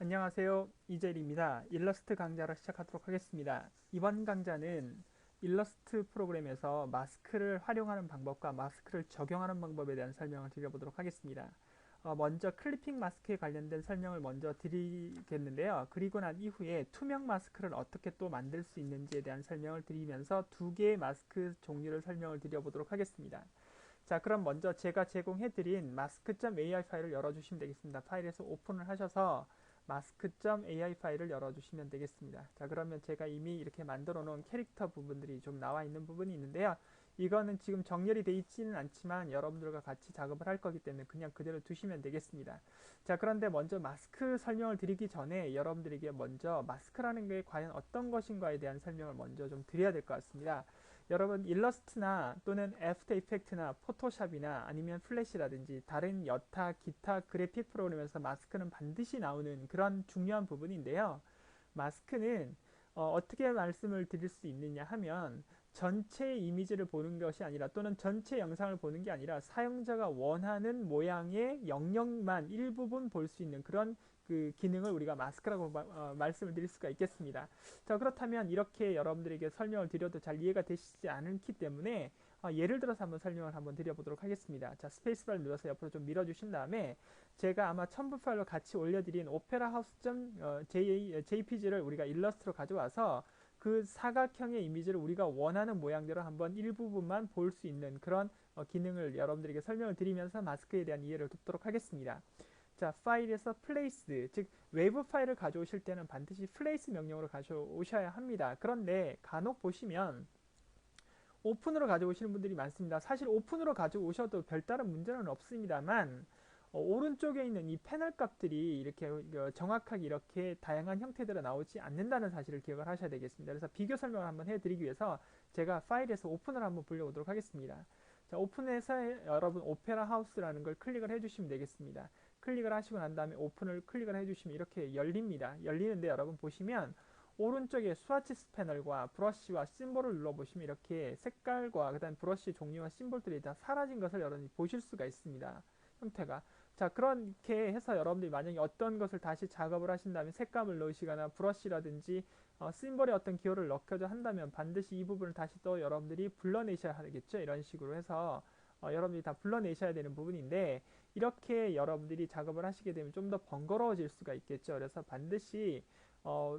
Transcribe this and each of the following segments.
안녕하세요. 이젤입니다. 일러스트 강좌를 시작하도록 하겠습니다. 이번 강좌는 일러스트 프로그램에서 마스크를 활용하는 방법과 마스크를 적용하는 방법에 대한 설명을 드려보도록 하겠습니다. 먼저 클리핑 마스크에 관련된 설명을 먼저 드리겠는데요. 그리고 난 이후에 투명 마스크를 어떻게 또 만들 수 있는지에 대한 설명을 드리면서 두 개의 마스크 종류를 설명을 드려보도록 하겠습니다. 자, 그럼 먼저 제가 제공해드린 mask.ai 파일을 열어주시면 되겠습니다. 파일에서 오픈을 하셔서 mask.ai 파일을 열어주시면 되겠습니다. 자, 그러면 제가 이미 이렇게 만들어 놓은 캐릭터 부분들이 좀 나와 있는 부분이 있는데요. 이거는 지금 정렬이 되어 있지는 않지만 여러분들과 같이 작업을 할 거기 때문에 그냥 그대로 두시면 되겠습니다. 자, 그런데 먼저 마스크 설명을 드리기 전에 여러분들에게 먼저 마스크라는 게 과연 어떤 것인가에 대한 설명을 먼저 좀 드려야 될 것 같습니다. 여러분 일러스트나 또는 애프터 이펙트나 포토샵이나 아니면 플래시라든지 다른 여타 기타 그래픽 프로그램에서 마스크는 반드시 나오는 그런 중요한 부분인데요. 마스크는 떻게 말씀을 드릴 수 있느냐 하면 전체 이미지를 보는 것이 아니라 또는 전체 영상을 보는 게 아니라 사용자가 원하는 모양의 영역만 일부분 볼 수 있는 그런 그 기능을 우리가 마스크라고 말씀을 드릴 수가 있겠습니다. 자, 그렇다면 이렇게 여러분들에게 설명을 드려도 잘 이해가 되시지 않기 때문에 예를 들어서 한번 설명을 한번 드려보도록 하겠습니다. 자, 스페이스바를 눌러서 옆으로 좀 밀어주신 다음에 제가 아마 첨부 파일로 같이 올려드린 operahouse.jpg를 우리가 일러스트로 가져와서 그 사각형의 이미지를 우리가 원하는 모양대로 한번 일부분만 볼 수 있는 그런 기능을 여러분들에게 설명을 드리면서 마스크에 대한 이해를 돕도록 하겠습니다. 자, 파일에서 place, 즉 웨이브 파일을 가져오실 때는 반드시 place 명령으로 가져오셔야 합니다. 그런데 간혹 보시면 오픈으로 가져오시는 분들이 많습니다. 사실 오픈으로 가져오셔도 별다른 문제는 없습니다만 오른쪽에 있는 이 패널 값들이 이렇게 정확하게 이렇게 다양한 형태대로 나오지 않는다는 사실을 기억을 하셔야 되겠습니다. 그래서 비교 설명을 한번 해드리기 위해서 제가 파일에서 오픈을 한번 불려오도록 하겠습니다. 자, 오픈해서 여러분 오페라 하우스라는 걸 클릭을 해주시면 되겠습니다. 클릭을 하시고 난 다음에 오픈을 클릭을 해주시면 이렇게 열립니다. 열리는데 여러분 보시면 오른쪽에 스와치스 패널과 브러쉬와 심볼을 눌러보시면 이렇게 색깔과 그 다음 브러쉬 종류와 심볼들이 다 사라진 것을 여러분이 보실 수가 있습니다. 형태가. 자, 그렇게 해서 여러분들이 만약에 어떤 것을 다시 작업을 하신 다음에 색감을 넣으시거나 브러쉬라든지 심볼에 어떤 기호를 넣고자 한다면 반드시 이 부분을 다시 또 여러분들이 불러내셔야 하겠죠. 이런 식으로 해서 여러분들이 다 불러내셔야 되는 부분인데 이렇게 여러분들이 작업을 하시게 되면 좀 더 번거로워질 수가 있겠죠. 그래서 반드시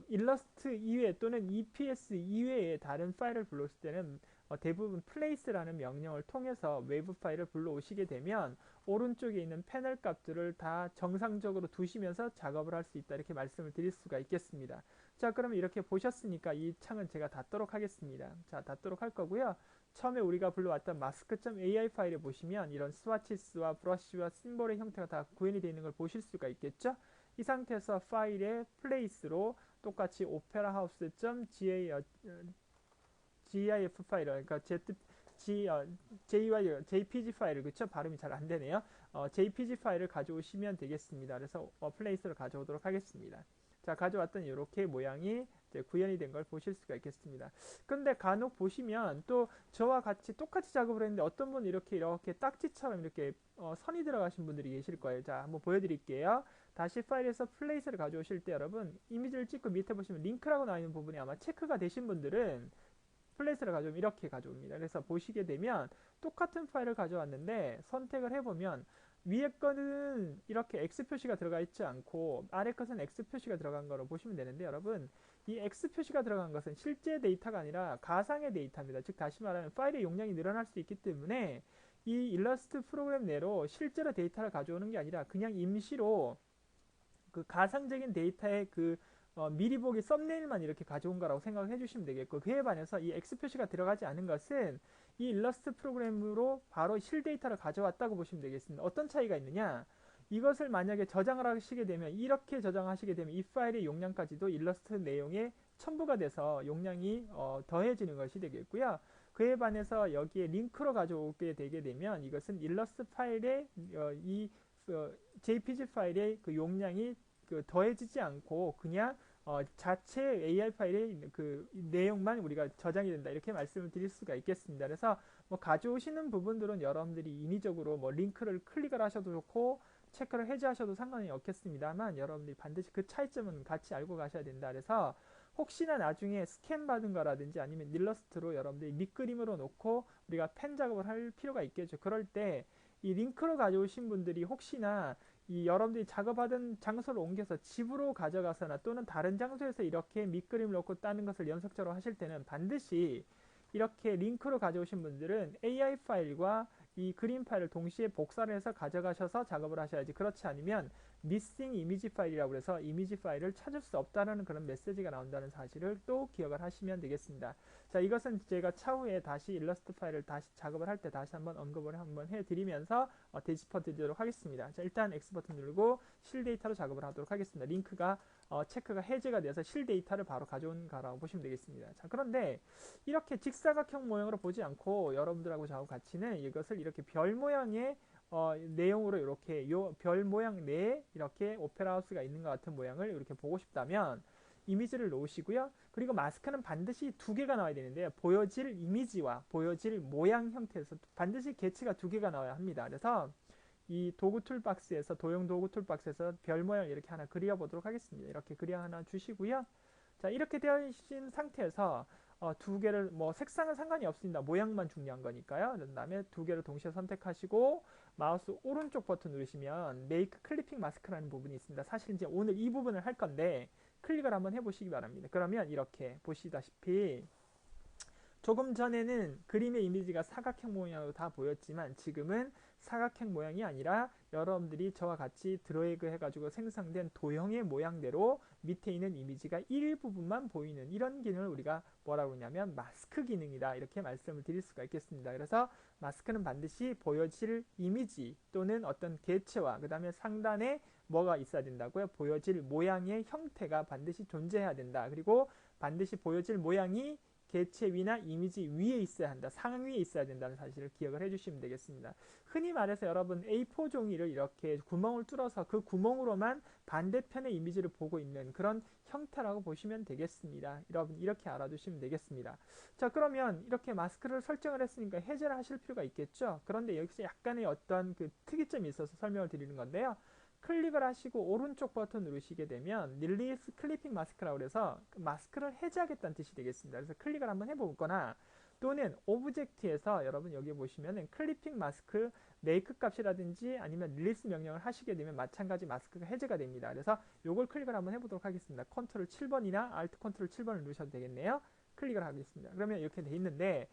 일러스트 이외 또는 EPS 이외의 다른 파일을 불러올 때는 대부분 place라는 명령을 통해서 웨이브 파일을 불러오시게 되면 오른쪽에 있는 패널 값들을 다 정상적으로 두시면서 작업을 할 수 있다 이렇게 말씀을 드릴 수가 있겠습니다. 자, 그러면 이렇게 보셨으니까 이 창은 제가 닫도록 하겠습니다. 자, 닫도록 할 거고요. 처음에 우리가 불러왔던 mask.ai 파일에 보시면 이런 스와치스와 브러쉬와 심볼의 형태가 다 구현이 되어 있는 걸 보실 수가 있겠죠. 이 상태에서 파일의 place로 똑같이 operahouse.gif 파일, 그러니까 JPG 파일을, 그쵸? 발음이 잘 안 되네요. JPG 파일을 가져오시면 되겠습니다. 그래서 place를 가져오도록 하겠습니다. 자, 가져왔던 이렇게 모양이 구현이 된 걸 보실 수가 있겠습니다. 근데 간혹 보시면 또 저와 같이 똑같이 작업을 했는데 어떤 분은 이렇게 딱지처럼 이렇게 선이 들어가신 분들이 계실 거예요. 자, 한번 보여드릴게요. 다시 파일에서 플레이스를 가져오실 때 여러분 이미지를 찍고 밑에 보시면 링크라고 나와 있는 부분이 아마 체크가 되신 분들은 플레이스를 가져오면 이렇게 가져옵니다. 그래서 보시게 되면 똑같은 파일을 가져왔는데 선택을 해보면 위에 거는 이렇게 X 표시가 들어가 있지 않고 아래 것은 X 표시가 들어간 거로 보시면 되는데 여러분 이 X 표시가 들어간 것은 실제 데이터가 아니라 가상의 데이터입니다. 즉 다시 말하면 파일의 용량이 늘어날 수 있기 때문에 이 일러스트 프로그램 내로 실제로 데이터를 가져오는 게 아니라 그냥 임시로 그 가상적인 데이터의 그 미리 보기 썸네일만 이렇게 가져온 거라고 생각해 주시면 되겠고 그에 반해서 이 X 표시가 들어가지 않은 것은 이 일러스트 프로그램으로 바로 실 데이터를 가져왔다고 보시면 되겠습니다. 어떤 차이가 있느냐? 이것을 만약에 저장을 하시게 되면 이렇게 저장하시게 되면 이 파일의 용량까지도 일러스트 내용에 첨부가 돼서 용량이 더해지는 것이 되겠고요. 그에 반해서 여기에 링크로 가져오게 되게 되면 이것은 일러스트 파일의 이 JPG 파일의 그 용량이 그 더해지지 않고 그냥 자체 AI 파일의 그 내용만 우리가 저장이 된다 이렇게 말씀을 드릴 수가 있겠습니다. 그래서 뭐 가져오시는 부분들은 여러분들이 인위적으로 뭐 링크를 클릭을 하셔도 좋고 체크를 해제하셔도 상관이 없겠습니다만 여러분들이 반드시 그 차이점은 같이 알고 가셔야 된다. 그래서 혹시나 나중에 스캔 받은 거라든지 아니면 일러스트로 여러분들이 밑그림으로 놓고 우리가 펜 작업을 할 필요가 있겠죠. 그럴 때 이 링크로 가져오신 분들이 혹시나 이 여러분들이 작업하던 장소를 옮겨서 집으로 가져가거나 또는 다른 장소에서 이렇게 밑그림을 놓고 따는 것을 연속적으로 하실 때는 반드시 이렇게 링크로 가져오신 분들은 AI 파일과 이 그림 파일을 동시에 복사를 해서 가져가셔서 작업을 하셔야지, 그렇지 않으면 missing 이미지 파일이라고 해서 이미지 파일을 찾을 수 없다는 그런 메시지가 나온다는 사실을 또 기억을 하시면 되겠습니다. 자, 이것은 제가 차후에 다시 일러스트 파일을 다시 작업을 할 때 다시 한번 언급을 한번 해드리면서 되짚어 드리도록 하겠습니다. 자, 일단 X 버튼 누르고 실 데이터로 작업을 하도록 하겠습니다. 링크가 체크가 해제가 돼서 실 데이터를 바로 가져온 거라고 보시면 되겠습니다. 자, 그런데 이렇게 직사각형 모양으로 보지 않고 여러분들하고 저하고 같이는 이것을 이렇게 별 모양의 내용으로 이렇게 요 별 모양 내에 이렇게 오페라 하우스가 있는 것 같은 모양을 이렇게 보고 싶다면 이미지를 놓으시고요. 그리고 마스크는 반드시 두 개가 나와야 되는데요. 보여질 이미지와 보여질 모양 형태에서 반드시 개체가 두 개가 나와야 합니다. 그래서 이 도구 툴박스에서 도형 도구 툴박스에서 별 모양 이렇게 하나 그려 보도록 하겠습니다. 이렇게 그려 하나 주시고요. 자, 이렇게 되어 있는 상태에서 두 개를 뭐 색상은 상관이 없습니다. 모양만 중요한 거니까요. 그 다음에 두 개를 동시에 선택하시고 마우스 오른쪽 버튼 누르시면 메이크 클리핑 마스크라는 부분이 있습니다. 사실 이제 오늘 이 부분을 할 건데 클릭을 한번 해보시기 바랍니다. 그러면 이렇게 보시다시피 조금 전에는 그림의 이미지가 사각형 모양으로 다 보였지만 지금은 사각형 모양이 아니라 여러분들이 저와 같이 드래그 해가지고 생성된 도형의 모양대로 밑에 있는 이미지가 일부분만 보이는 이런 기능을 우리가 뭐라고 하냐면 마스크 기능이다, 이렇게 말씀을 드릴 수가 있겠습니다. 그래서 마스크는 반드시 보여질 이미지 또는 어떤 개체와 그 다음에 상단에 뭐가 있어야 된다고요? 보여질 모양의 형태가 반드시 존재해야 된다. 그리고 반드시 보여질 모양이 개체 위나 이미지 위에 있어야 한다. 상위에 있어야 된다는 사실을 기억을 해주시면 되겠습니다. 흔히 말해서 여러분 A4 종이를 이렇게 구멍을 뚫어서 그 구멍으로만 반대편의 이미지를 보고 있는 그런 형태라고 보시면 되겠습니다. 여러분 이렇게 알아두시면 되겠습니다. 자, 그러면 이렇게 마스크를 설정을 했으니까 해제를 하실 필요가 있겠죠. 그런데 여기서 약간의 어떤 그 특이점이 있어서 설명을 드리는 건데요. 클릭을 하시고 오른쪽 버튼 누르시게 되면 릴리스 클리핑 마스크라고 해서 마스크를 해제하겠다는 뜻이 되겠습니다. 그래서 클릭을 한번 해보거나 또는 오브젝트에서 여러분 여기 보시면은 클리핑 마스크 메이크 값이라든지 아니면 릴리스 명령을 하시게 되면 마찬가지 마스크가 해제가 됩니다. 그래서 요걸 클릭을 한번 해보도록 하겠습니다. 컨트롤 7번이나 알트 컨트롤 7번을 누르셔도 되겠네요. 클릭을 하겠습니다. 그러면 이렇게 돼 있는데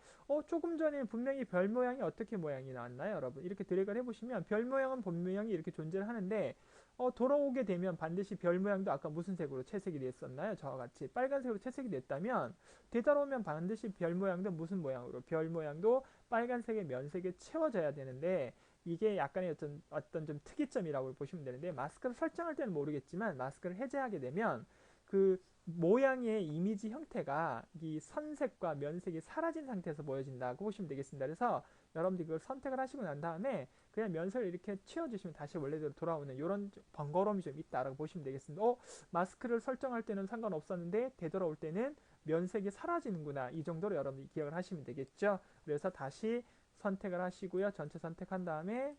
조금 전에 분명히 별 모양이 어떻게 모양이 나왔나요, 여러분? 이렇게 드래그를 해보시면 별 모양은 본 모양이 이렇게 존재를 하는데 돌아오게 되면 반드시 별 모양도 아까 무슨 색으로 채색이 됐었나요? 저와 같이 빨간색으로 채색이 됐다면 되돌아오면 반드시 별 모양도 무슨 모양으로? 별 모양도 빨간색의 면색에 채워져야 되는데 이게 약간의 어떤 좀 특이점이라고 보시면 되는데 마스크를 설정할 때는 모르겠지만 마스크를 해제하게 되면 그 모양의 이미지 형태가 이 선색과 면색이 사라진 상태에서 보여진다고 보시면 되겠습니다. 그래서 여러분들이 그걸 선택을 하시고 난 다음에 그냥 면색을 이렇게 치워주시면 다시 원래대로 돌아오는 이런 번거로움이 좀 있다라고 보시면 되겠습니다. 마스크를 설정할 때는 상관없었는데 되돌아올 때는 면색이 사라지는구나, 이 정도로 여러분들이 기억을 하시면 되겠죠. 그래서 다시 선택을 하시고요. 전체 선택한 다음에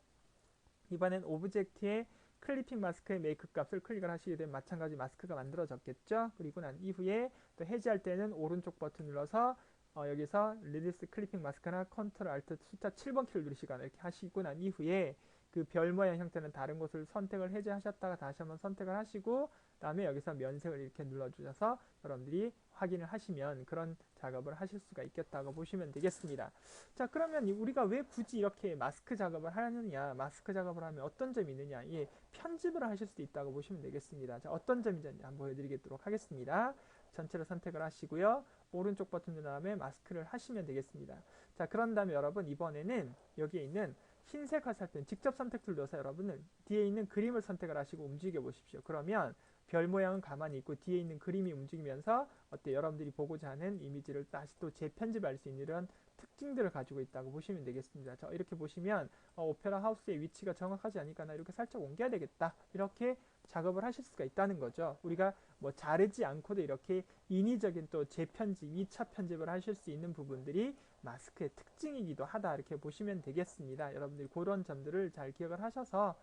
이번엔 오브젝트에 클리핑 마스크의 메이크 값을 클릭을 하시게 되면 마찬가지 마스크가 만들어졌겠죠. 그리고 난 이후에 또 해제할 때는 오른쪽 버튼 눌러서 여기서 리리스 클리핑 마스크나 컨트롤 알트 숫자 7번 키를 누르시거나 이렇게 하시고 난 이후에 그 별 모양 형태는 다른 곳을 선택을 해제하셨다가 다시 한번 선택을 하시고 다음에 여기서 면색을 이렇게 눌러주셔서 여러분들이 확인을 하시면 그런 작업을 하실 수가 있겠다고 보시면 되겠습니다. 자, 그러면 우리가 왜 굳이 이렇게 마스크 작업을 하느냐, 마스크 작업을 하면 어떤 점이 있느냐, 편집을 하실 수도 있다고 보시면 되겠습니다. 자, 어떤 점인지 한번 보여드리도록 하겠습니다. 전체를 선택을 하시고요. 오른쪽 버튼 누른 다음에 마스크를 하시면 되겠습니다. 자, 그런 다음에 여러분 이번에는 여기에 있는 흰색 화살표 직접 선택 눌러서 여러분은 뒤에 있는 그림을 선택을 하시고 움직여 보십시오. 그러면 별 모양은 가만히 있고 뒤에 있는 그림이 움직이면서 여러분들이 보고자 하는 이미지를 다시 또 재편집할 수 있는 이런 특징들을 가지고 있다고 보시면 되겠습니다. 자, 이렇게 보시면 오페라 하우스의 위치가 정확하지 않으니까 나 이렇게 살짝 옮겨야 되겠다, 이렇게 작업을 하실 수가 있다는 거죠. 우리가 뭐 자르지 않고도 이렇게 인위적인 또 재편집, 2차 편집을 하실 수 있는 부분들이 마스크의 특징이기도 하다, 이렇게 보시면 되겠습니다. 여러분들이 그런 점들을 잘 기억을 하셔서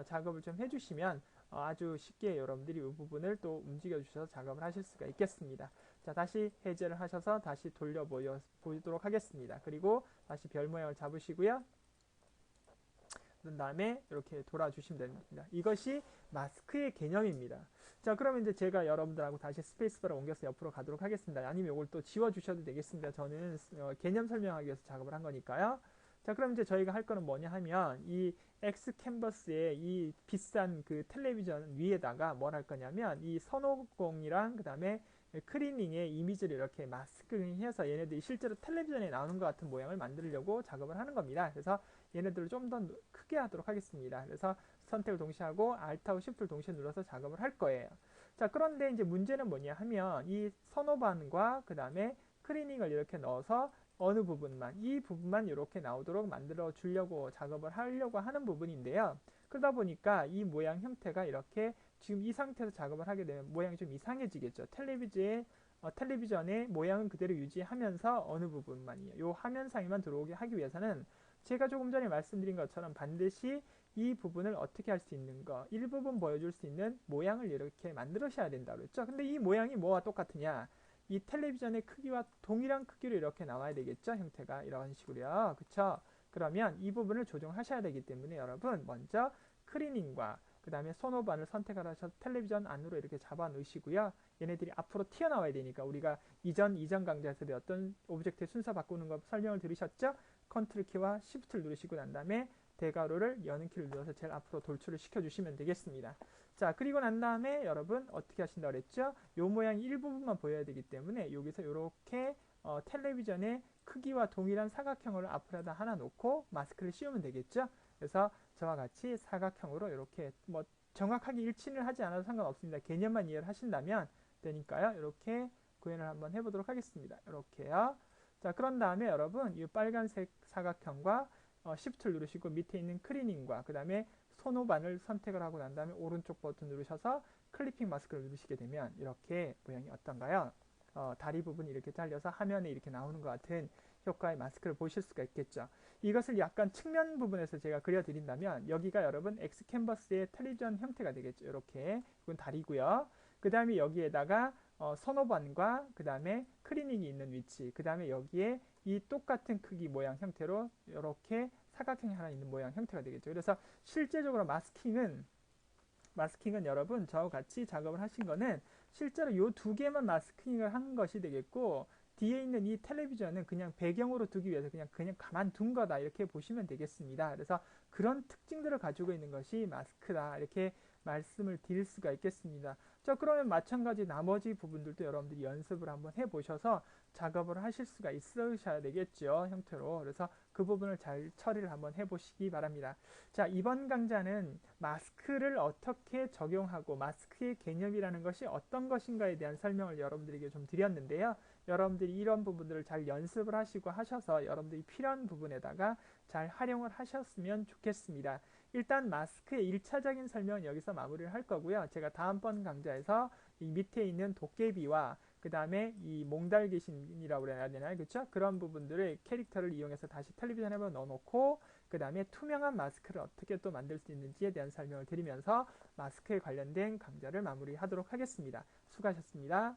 작업을 좀 해주시면 아주 쉽게 여러분들이 이 부분을 또 움직여 주셔서 작업을 하실 수가 있겠습니다. 자, 다시 해제를 하셔서 다시 돌려 보도록 하겠습니다. 그리고 다시 별 모양을 잡으시고요. 그런 다음에 이렇게 돌아주시면 됩니다. 이것이 마스크의 개념입니다. 자, 그러면 이제 제가 여러분들하고 다시 스페이스바를 옮겨서 옆으로 가도록 하겠습니다. 아니면 이걸 또 지워주셔도 되겠습니다. 저는 개념 설명하기 위해서 작업을 한 거니까요. 자, 그럼 이제 저희가 할 거는 뭐냐 하면 이 X 캔버스에 이 비싼 그 텔레비전 위에다가 뭘 할 거냐면 이 선호공이랑 그 다음에 크리닝의 이미지를 이렇게 마스크링해서 얘네들이 실제로 텔레비전에 나오는 것 같은 모양을 만들려고 작업을 하는 겁니다. 그래서 얘네들을 좀 더 크게 하도록 하겠습니다. 그래서 선택을 동시에 하고 Alt하고 Shift를 동시에 눌러서 작업을 할 거예요. 자, 그런데 이제 문제는 뭐냐 하면 이 선호반과 그 다음에 크리닝을 이렇게 넣어서 어느 부분만, 이 부분만 이렇게 나오도록 만들어 주려고 작업을 하려고 하는 부분인데요. 그러다 보니까 이 모양 형태가 이렇게 지금 이 상태에서 작업을 하게 되면 모양이 좀 이상해지겠죠. 텔레비전의 모양은 그대로 유지하면서 어느 부분만이요. 이 화면상에만 들어오게 하기 위해서는 제가 조금 전에 말씀드린 것처럼 반드시 이 부분을 어떻게 할 수 있는 거, 일부분 보여줄 수 있는 모양을 이렇게 만들으셔야 된다고 그랬죠. 근데 이 모양이 뭐와 똑같으냐? 이 텔레비전의 크기와 동일한 크기로 이렇게 나와야 되겠죠. 형태가 이런 식으로요. 그쵸? 그러면 이 부분을 조정하셔야 되기 때문에 여러분 먼저 크리닝과 그 다음에 손오반을 선택을 하셔서 텔레비전 안으로 이렇게 잡아 놓으시고요. 얘네들이 앞으로 튀어나와야 되니까 우리가 이전 강좌에서 배웠던 오브젝트의 순서 바꾸는 거 설명을 들으셨죠? 컨트롤 키와 시프트를 누르시고 난 다음에 대괄호를 여는 키를 눌러서 제일 앞으로 돌출을 시켜주시면 되겠습니다. 자, 그리고 난 다음에 여러분 어떻게 하신다고 그랬죠? 요 모양 일부분만 보여야 되기 때문에 여기서 이렇게 텔레비전의 크기와 동일한 사각형을 앞으로다 하나 놓고 마스크를 씌우면 되겠죠? 그래서 저와 같이 사각형으로 이렇게 뭐 정확하게 일치를 하지 않아도 상관없습니다. 개념만 이해를 하신다면 되니까요. 이렇게 구현을 한번 해보도록 하겠습니다. 이렇게요. 자, 그런 다음에 여러분 이 빨간색 사각형과 Shift를 누르시고 밑에 있는 크리닝과 그 다음에 손오반을 선택을 하고 난 다음에 오른쪽 버튼 누르셔서 클리핑 마스크를 누르시게 되면 이렇게 모양이 어떤가요? 다리 부분이 이렇게 잘려서 화면에 이렇게 나오는 것 같은 효과의 마스크를 보실 수가 있겠죠. 이것을 약간 측면 부분에서 제가 그려드린다면 여기가 여러분 X 캔버스의 텔레비전 형태가 되겠죠. 이렇게 이건 다리고요. 그 다음에 여기에다가 선호반과 그 다음에 크리닝이 있는 위치, 그 다음에 여기에 이 똑같은 크기 모양 형태로 이렇게 사각형이 하나 있는 모양 형태가 되겠죠. 그래서 실제적으로 마스킹은 여러분 저와 같이 작업을 하신 거는 실제로 이 두 개만 마스킹을 한 것이 되겠고 뒤에 있는 이 텔레비전은 그냥 배경으로 두기 위해서 그냥 가만둔 거다 이렇게 보시면 되겠습니다. 그래서 그런 특징들을 가지고 있는 것이 마스크다 이렇게 말씀을 드릴 수가 있겠습니다. 자, 그러면 마찬가지 나머지 부분들도 여러분들이 연습을 한번 해보셔서 작업을 하실 수가 있으셔야 되겠죠. 형태로. 그래서 그 부분을 잘 처리를 한번 해보시기 바랍니다. 자, 이번 강좌는 마스크를 어떻게 적용하고 마스크의 개념이라는 것이 어떤 것인가에 대한 설명을 여러분들에게 좀 드렸는데요. 여러분들이 이런 부분들을 잘 연습을 하시고 하셔서 여러분들이 필요한 부분에다가 잘 활용을 하셨으면 좋겠습니다. 일단 마스크의 1차적인 설명은 여기서 마무리를 할 거고요. 제가 다음번 강좌에서 이 밑에 있는 도깨비와 그 다음에 이 몽달귀신이라고 해야 되나요? 그렇죠? 그런 부분들을 캐릭터를 이용해서 다시 텔레비전에 한번 넣어놓고 그 다음에 투명한 마스크를 어떻게 또 만들 수 있는지에 대한 설명을 드리면서 마스크에 관련된 강좌를 마무리하도록 하겠습니다. 수고하셨습니다.